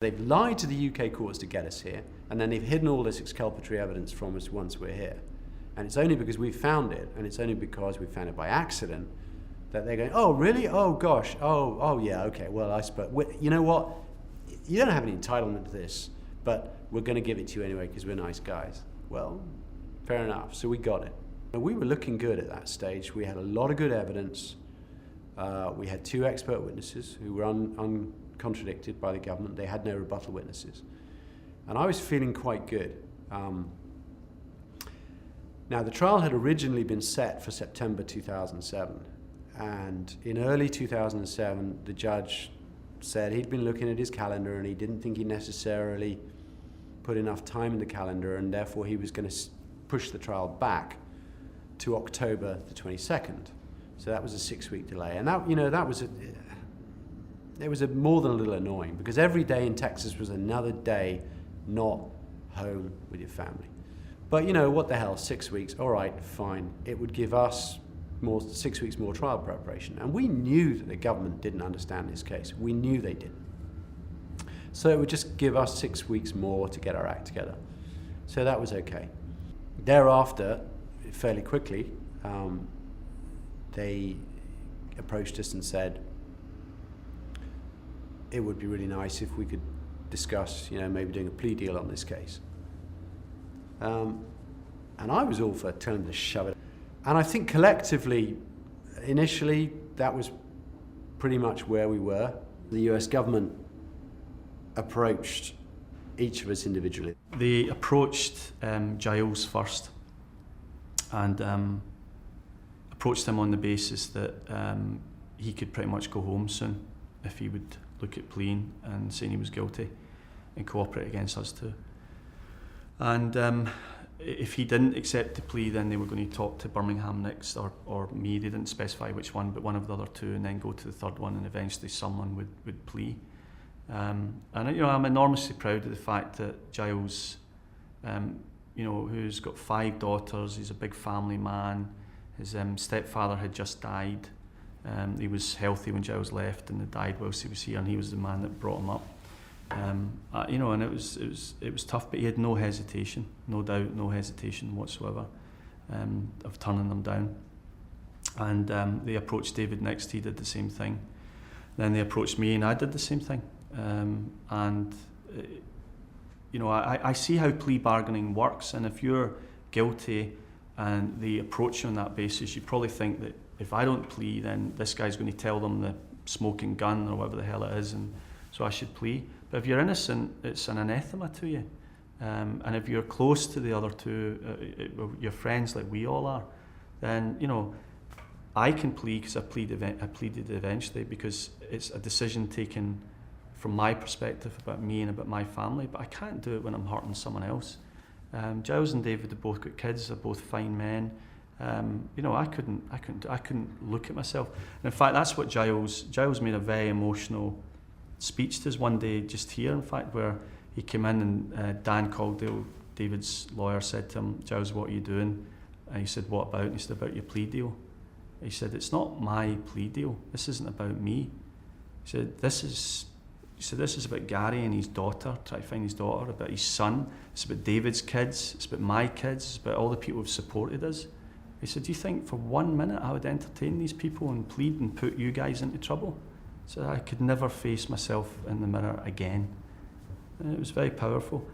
They've lied to the UK courts to get us here, and then they've hidden all this exculpatory evidence from us once we're here. And it's only because we found it, and it's only because we found it by accident, that they're going, oh, really? Oh, gosh. Oh, yeah, okay. Well, I suppose, you know what? You don't have any entitlement to this, but we're going to give it to you anyway because we're nice guys. Well, fair enough. So we got it. We were looking good at that stage. We had a lot of good evidence. We had 2 expert witnesses who were uncontradicted by the government. They had no rebuttal witnesses. And I was feeling quite good. Now, the trial had originally been set for September 2007. And in early 2007, the judge said he'd been looking at his calendar and he didn't think he necessarily put enough time in the calendar, and therefore he was going to push the trial back to October the 22nd. So that was a 6-week delay. And that, it was more than a little annoying, because every day in Texas was another day not home with your family. But what the hell, 6 weeks, all right, fine. It would give us 6 weeks more trial preparation. And we knew that the government didn't understand this case. We knew they didn't. So it would just give us 6 weeks more to get our act together. So that was okay. Thereafter, fairly quickly, they approached us and said, it would be really nice if we could discuss, maybe doing a plea deal on this case. And I was all for telling them to shove it. And I think collectively, initially, that was pretty much where we were. The US government approached each of us individually. They approached Giles first, and approached him on the basis that he could pretty much go home soon if he would look at pleading and saying he was guilty and cooperate against us too. And if he didn't accept the plea, then they were going to talk to Birmingham next, or me. They didn't specify which one, but one of the other 2, and then go to the third one, and eventually someone would plea. And I'm enormously proud of the fact that Giles, who's got 5 daughters, he's a big family man. His stepfather had just died. He was healthy when Giles left, and had died whilst he was here, and he was the man that brought him up. And it was tough, but he had no hesitation, no doubt, no hesitation whatsoever of turning them down. And they approached David next. He did the same thing. Then they approached me, and I did the same thing. I see how plea bargaining works, and if you're guilty and they approach you on that basis, you probably think that if I don't plea, then this guy's going to tell them the smoking gun or whatever the hell it is, and so I should plea. But if you're innocent, it's an anathema to you. And if you're close to the other 2, you're friends like we all are, then, I can plea because I pleaded eventually, because it's a decision taken from my perspective about me and about my family, but I can't do it when I'm hurting someone else. Giles and David have both got kids, they're both fine men. I couldn't look at myself. And in fact, that's what Giles made a very emotional speech to us one day just here, in fact, where he came in and Dan Caldwell, David's lawyer, said to him, Giles, what are you doing? And he said, what about? And he said, about your plea deal. He said, it's not my plea deal. This isn't about me. He said, this is about Gary and his daughter, try to find his daughter, about his son. It's about David's kids. It's about my kids. It's about all the people who've supported us. He said, do you think for 1 minute I would entertain these people and plead and put you guys into trouble? So I could never face myself in the mirror again. And it was very powerful.